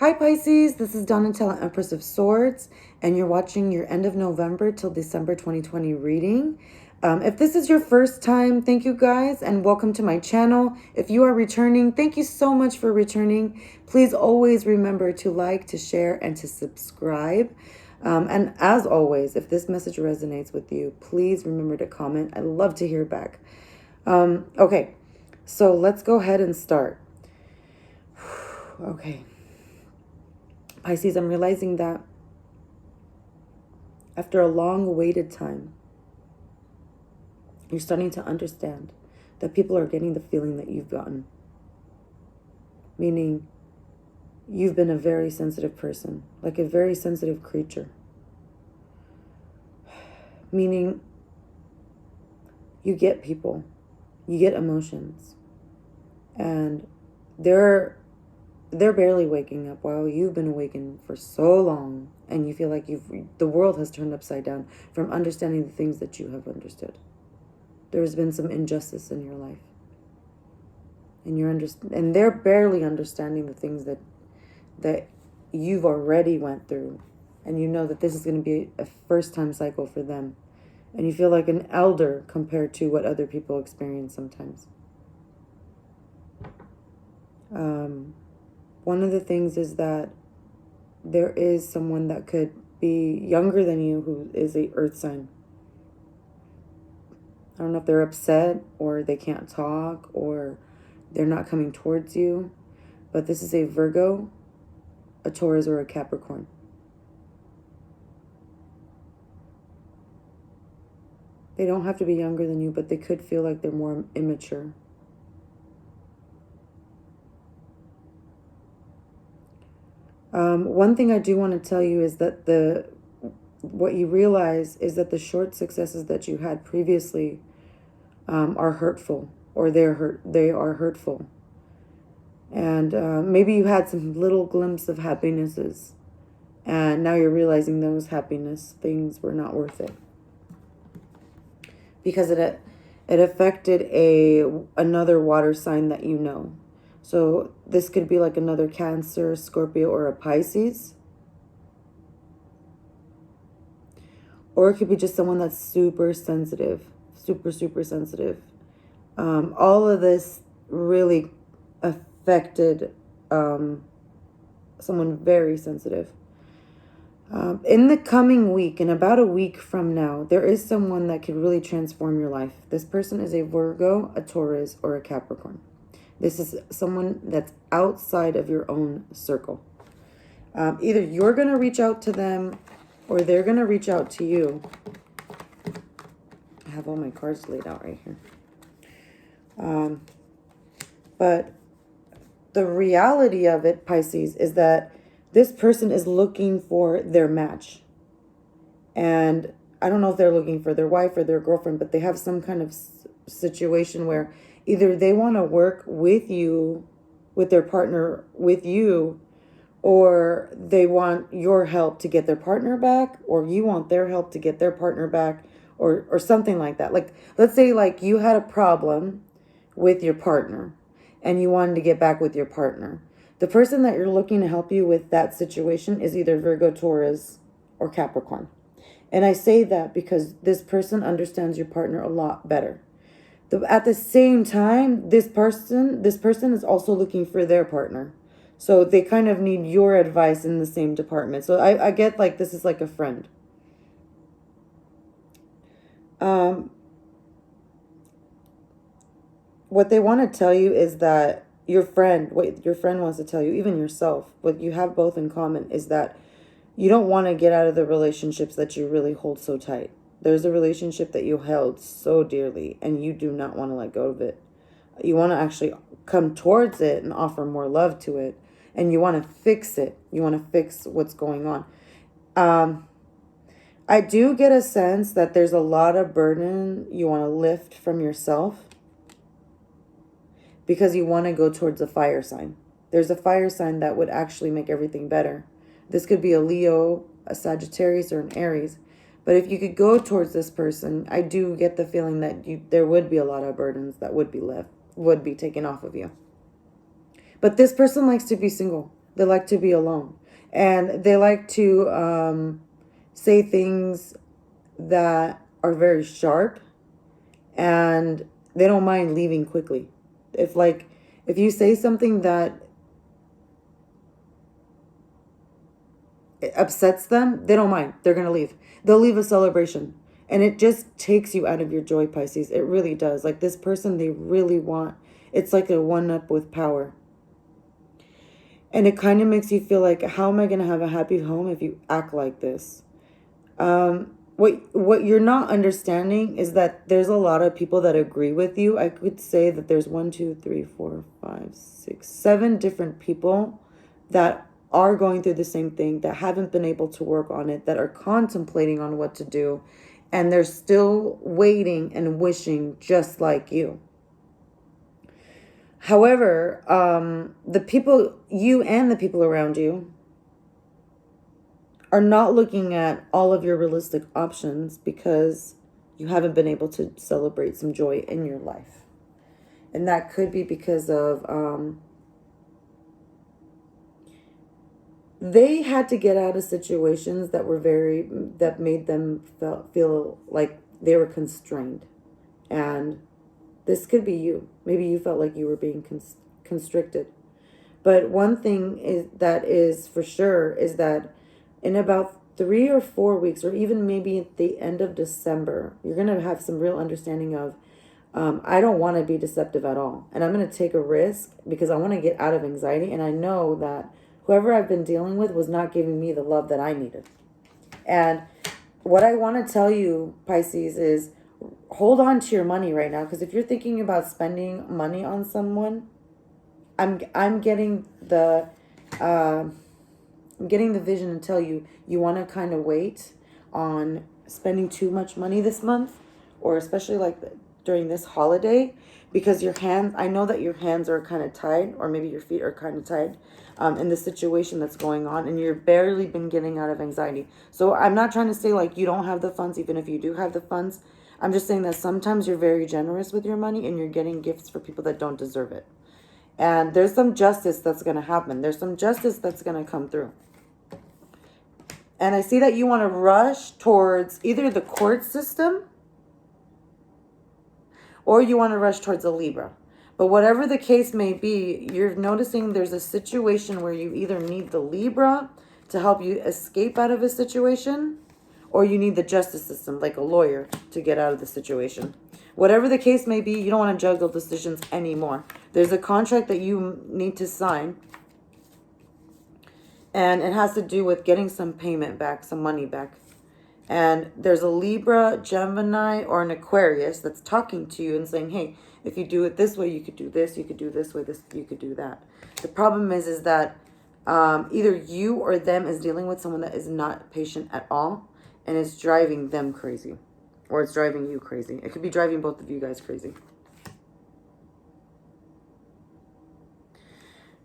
Hi Pisces, this is Donatella, Empress of Swords, and you're watching your end of November till December 2020 reading. If this is your first time, thank you guys, and welcome to my channel. If you are returning, thank you so much for returning. Please always remember to like, to share, and to subscribe. And as always, if this message resonates with you, please remember to comment. I love to hear back. Okay, so let's go ahead and start. Okay. Pisces, I'm realizing that after a long awaited time, you're starting to understand that people are getting the feeling that you've gotten. Meaning, you've been a very sensitive person, like a very sensitive creature. Meaning, you get people, you get emotions, and they're barely waking up while you've been awakened for so long, and you feel like the world has turned upside down from understanding the things that you have understood. There's been some injustice in your life, and they're barely understanding the things that you've already went through, and you know that this is going to be a first-time cycle for them, and you feel like an elder compared to what other people experience sometimes. One of the things is that there is someone that could be younger than you who is a earth sign. I don't know if they're upset or they can't talk or they're not coming towards you, but this is a Virgo, a Taurus, or a Capricorn. They don't have to be younger than you, but they could feel like they're more immature. One thing I do want to tell you is that what you realize is that the short successes that you had previously are hurtful, or they are hurtful. And maybe you had some little glimpse of happinesses, and now you're realizing those happiness things were not worth it, because it affected another water sign that you know. So this could be like another Cancer, Scorpio, or a Pisces. Or it could be just someone that's super sensitive, super sensitive. All of this really affected someone very sensitive. In the coming week, in about a week from now, there is someone that could really transform your life. This person is a Virgo, a Taurus, or a Capricorn. This is someone that's outside of your own circle. Either you're going to reach out to them or they're going to reach out to you. I have all my cards laid out right here. But the reality of it, Pisces, is that this person is looking for their match. And I don't know if they're looking for their wife or their girlfriend, but they have some kind of situation where either they want to work with you, with their partner, with you, or they want your help to get their partner back, or you want their help to get their partner back, or something like that. Like, let's say like you had a problem with your partner and you wanted to get back with your partner. The person that you're looking to help you with that situation is either Virgo, Taurus, or Capricorn. And I say that because this person understands your partner a lot better. At the same time, this person is also looking for their partner. So they kind of need your advice in the same department. So I get like this is like a friend. What they want to tell you is that what your friend wants to tell you, even yourself, what you have both in common is that you don't want to get out of the relationships that you really hold so tight. There's a relationship that you held so dearly and you do not want to let go of it. You want to actually come towards it and offer more love to it. And you want to fix it. You want to fix what's going on. I do get a sense that there's a lot of burden you want to lift from yourself because you want to go towards a fire sign. There's a fire sign that would actually make everything better. This could be a Leo, a Sagittarius, or an Aries. But if you could go towards this person, I do get the feeling that there would be a lot of burdens that would be taken off of you. But this person likes to be single. They like to be alone. And they like to say things that are very sharp, and they don't mind leaving quickly. If you say something that upsets them, they don't mind. They're going to leave. They'll leave a celebration. And it just takes you out of your joy, Pisces. It really does. Like this person, they really want, it's like a one-up with power. And it kind of makes you feel like, how am I going to have a happy home if you act like this? What you're not understanding is that there's a lot of people that agree with you. I could say that there's 1, 2, 3, 4, 5, 6, 7 different people that are going through the same thing, that haven't been able to work on it, that are contemplating on what to do, and they're still waiting and wishing just like you. However, the people, you and the people around you, are not looking at all of your realistic options because you haven't been able to celebrate some joy in your life. And that could be because of they had to get out of situations that were that made them feel like they were constrained. And this could be you. Maybe you felt like you were being constricted. But one thing that is for sure is that in about 3 or 4 weeks, or even maybe at the end of December, you're going to have some real understanding of, I don't want to be deceptive at all. And I'm going to take a risk because I want to get out of anxiety. And I know that whoever I've been dealing with was not giving me the love that I needed. And what I want to tell you, Pisces, is hold on to your money right now. Because if you're thinking about spending money on someone, I'm getting the vision and tell you want to kind of wait on spending too much money this month, or especially like during this holiday, because your hands, I know that your hands are kind of tied, or maybe your feet are kind of tied in the situation that's going on, and you're barely been getting out of anxiety. So I'm not trying to say like you don't have the funds, even if you do have the funds. I'm just saying that sometimes you're very generous with your money and you're getting gifts for people that don't deserve it. And there's some justice that's going to happen. There's some justice that's going to come through. And I see that you want to rush towards either the court system or you want to rush towards a Libra. But whatever the case may be, you're noticing there's a situation where you either need the Libra to help you escape out of a situation, or you need the justice system, like a lawyer, to get out of the situation. Whatever the case may be, you don't want to juggle decisions anymore. There's a contract that you need to sign, and it has to do with getting some payment back, some money back. And there's a Libra, Gemini, or an Aquarius that's talking to you and saying, hey, if you do it this way, you could do this, you could do this way, this, you could do that. The problem is that either you or them is dealing with someone that is not patient at all, and it's driving them crazy, or it's driving you crazy. It could be driving both of you guys crazy.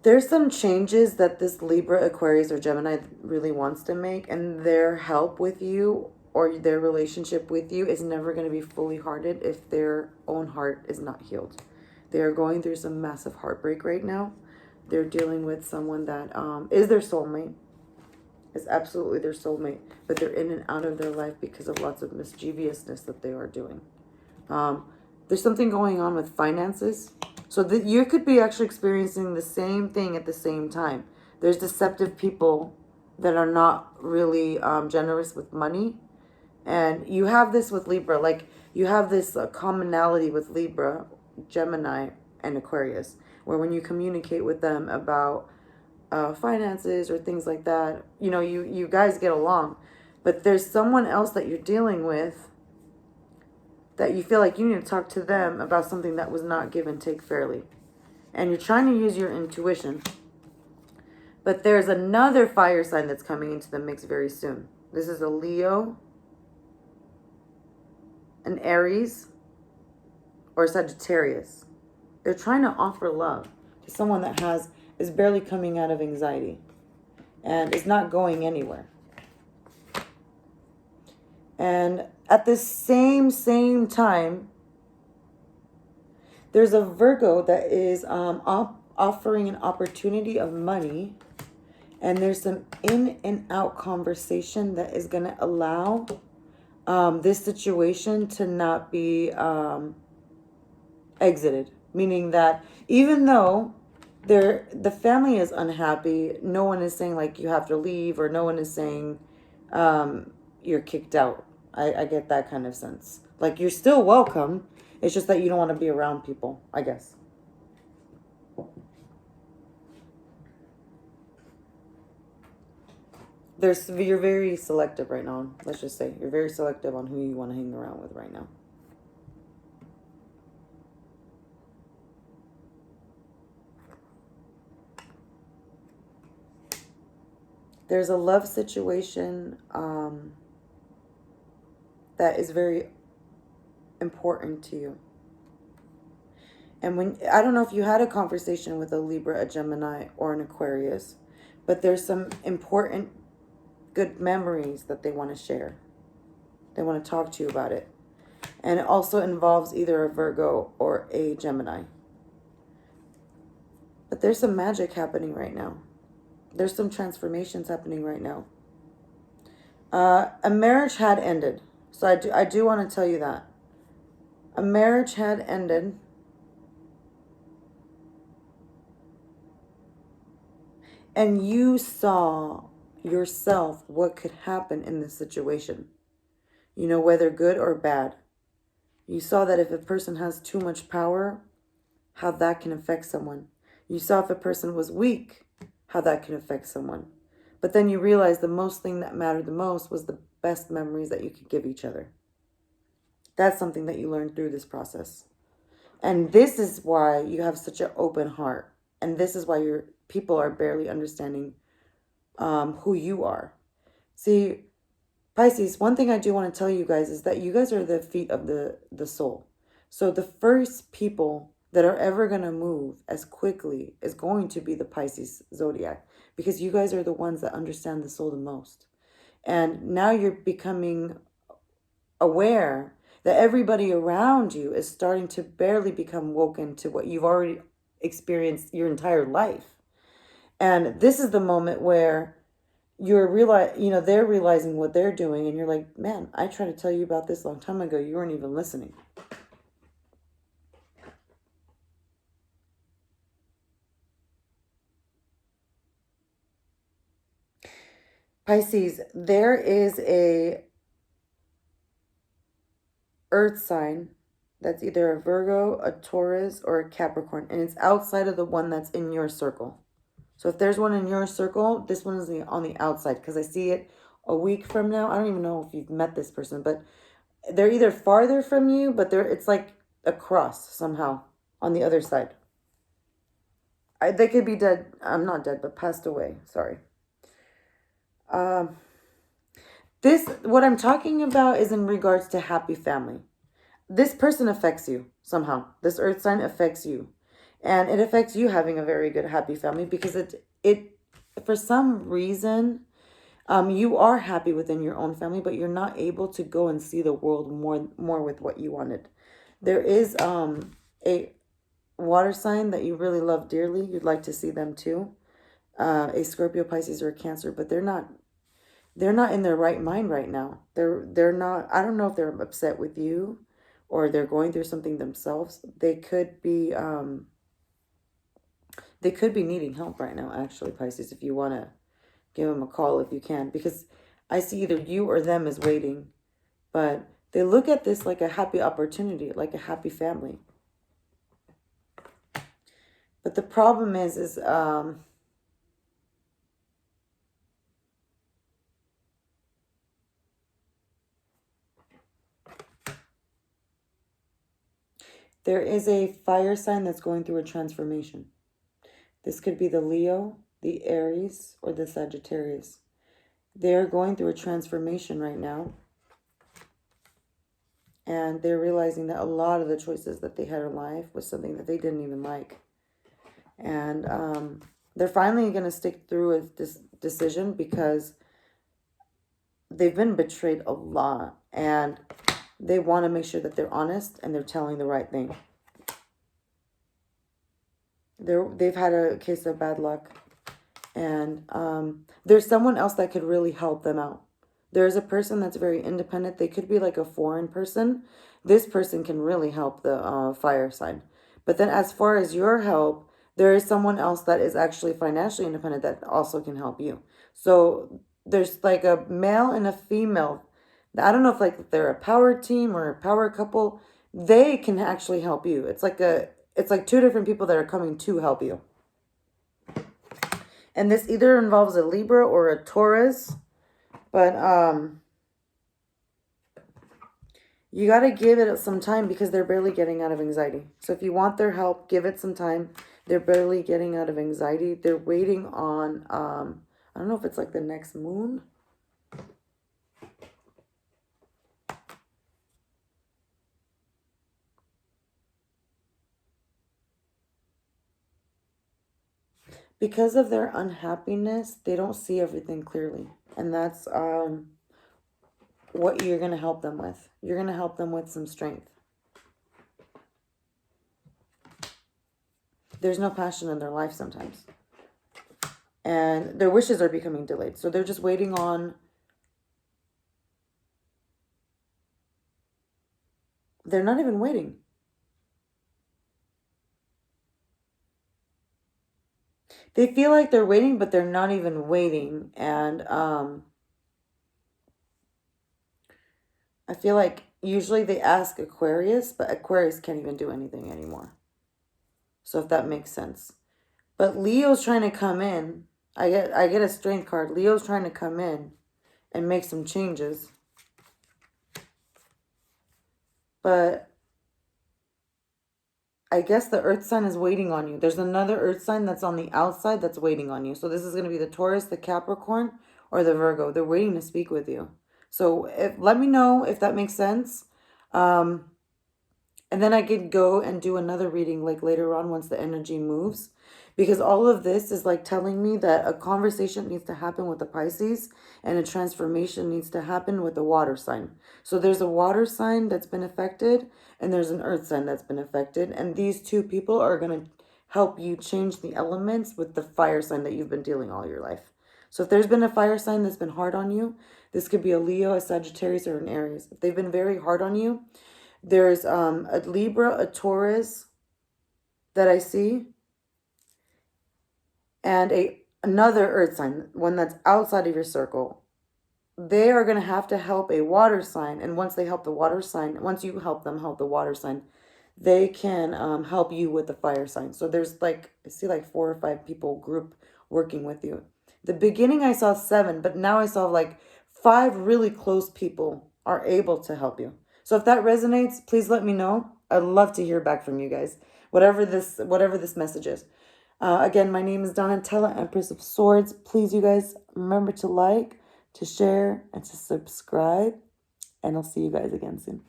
There's some changes that this Libra, Aquarius, or Gemini really wants to make, and their help with you or their relationship with you is never going to be fully hearted if their own heart is not healed. They are going through some massive heartbreak right now. They're dealing with someone that is their soulmate. It's absolutely their soulmate, but they're in and out of their life because of lots of mischievousness that they are doing. There's something going on with finances. So that you could be actually experiencing the same thing at the same time. There's deceptive people that are not really generous with money. And you have this with Libra. Like you have this commonality with Libra, Gemini, and Aquarius, where when you communicate with them about finances or things like that, you know, you guys get along. But there's someone else that you're dealing with that you feel like you need to talk to them about something that was not give and take fairly. And you're trying to use your intuition. But there's another fire sign that's coming into the mix very soon. This is a Leo, an Aries, or Sagittarius. They're trying to offer love to someone that is barely coming out of anxiety and is not going anywhere. And at the same time, there's a Virgo that is offering an opportunity of money And there's some in and out conversation that is going to allow this situation to not be exited. Meaning that even though the family is unhappy, no one is saying like you have to leave, or no one is saying you're kicked out. I get that kind of sense. Like you're still welcome. It's just that you don't want to be around people, I guess. You're very selective right now. Let's just say you're very selective on who you want to hang around with right now. There's a love situation that is very important to you. And I don't know if you had a conversation with a Libra, a Gemini, or an Aquarius, but there's some important good memories that they want to share. They want to talk to you about it. And it also involves either a Virgo or a Gemini. But there's some magic happening right now. There's some transformations happening right now. A marriage had ended. So I do want to tell you that. A marriage had ended. And you saw yourself what could happen in this situation. You know, whether good or bad. You saw that if a person has too much power, how that can affect someone. You saw if a person was weak, how that can affect someone. But then you realized the most thing that mattered the most was the best memories that you could give each other. That's something that you learned through this process. And this is why you have such an open heart. And this is why your people are barely understanding who you are. See, Pisces, one thing I do want to tell you guys is that you guys are the feet of the soul. So the first people that are ever going to move as quickly is going to be the Pisces zodiac, because you guys are the ones that understand the soul the most. And now you're becoming aware that everybody around you is starting to barely become woken to what you've already experienced your entire life. And this is the moment where they're realizing what they're doing, and you're like, man, I tried to tell you about this a long time ago. You weren't even listening. Pisces, there is a earth sign that's either a Virgo, a Taurus, or a Capricorn, and it's outside of the one that's in your circle. So if there's one in your circle, this one is on the outside, because I see it a week from now. I don't even know if you've met this person, but they're either farther from you, but it's like across somehow on the other side. They could be dead. I'm not dead, but passed away. Sorry. What I'm talking about is in regards to happy family. This person affects you somehow. This earth sign affects you. And it affects you having a very good, happy family, because it for some reason, you are happy within your own family, but you're not able to go and see the world more with what you wanted. There is a water sign that you really love dearly. You'd like to see them too. A Scorpio, Pisces, or a Cancer, but they're not in their right mind right now. They're not, I don't know if they're upset with you or they're going through something themselves. They could be needing help right now, actually, Pisces, if you want to give them a call if you can, because I see either you or them is waiting, but they look at this like a happy opportunity, like a happy family. But the problem is there is a fire sign that's going through a transformation. This could be the Leo, the Aries, or the Sagittarius. They're going through a transformation right now. And they're realizing that a lot of the choices that they had in life was something that they didn't even like. And they're finally going to stick through with this decision because they've been betrayed a lot. And they want to make sure that they're honest and they're telling the right thing. They've had a case of bad luck. And there's someone else that could really help them out. There's a person that's very independent. They could be like a foreign person. This person can really help the fire sign. But then as far as your help, there is someone else that is actually financially independent that also can help you. So there's like a male and a female. I don't know if like they're a power team or a power couple. They can actually help you. It's like two different people that are coming to help you. And this either involves a Libra or a Taurus. But you got to give it some time because they're barely getting out of anxiety. So if you want their help, give it some time. They're barely getting out of anxiety. They're waiting on, I don't know if it's like the next moon. Because of their unhappiness, they don't see everything clearly. And that's what you're going to help them with. You're going to help them with some strength. There's no passion in their life sometimes. And their wishes are becoming delayed. So they're just waiting on... They're not even waiting. They feel like they're waiting, but they're not even waiting. And I feel like usually they ask Aquarius, but Aquarius can't even do anything anymore. So if that makes sense. But Leo's trying to come in. I get a strength card. Leo's trying to come in and make some changes. But I guess the earth sign is waiting on you. There's another earth sign that's on the outside that's waiting on you. So this is going to be the Taurus, the Capricorn, or the Virgo. They're waiting to speak with you. So let me know if that makes sense. And then I could go and do another reading like later on once the energy moves. Because all of this is like telling me that a conversation needs to happen with the Pisces and a transformation needs to happen with the water sign. So there's a water sign that's been affected and there's an earth sign that's been affected. And these two people are going to help you change the elements with the fire sign that you've been dealing all your life. So if there's been a fire sign that's been hard on you, this could be a Leo, a Sagittarius, or an Aries. If they've been very hard on you, there's a Libra, a Taurus that I see, and another earth sign, one that's outside of your circle. They are going to help a water sign, and once they help the water sign, once you help them help the water sign, they can help you with the fire sign. So there's like, I see like 4 or 5 people group working with you. The beginning I saw 7, but now I saw like 5 really close people are able to help you. So if that resonates, please let me know. I'd love to hear back from you guys. Whatever this message is. Again, my name is Donatella, Empress of Swords. Please, you guys, remember to like, to share, and to subscribe. And I'll see you guys again soon.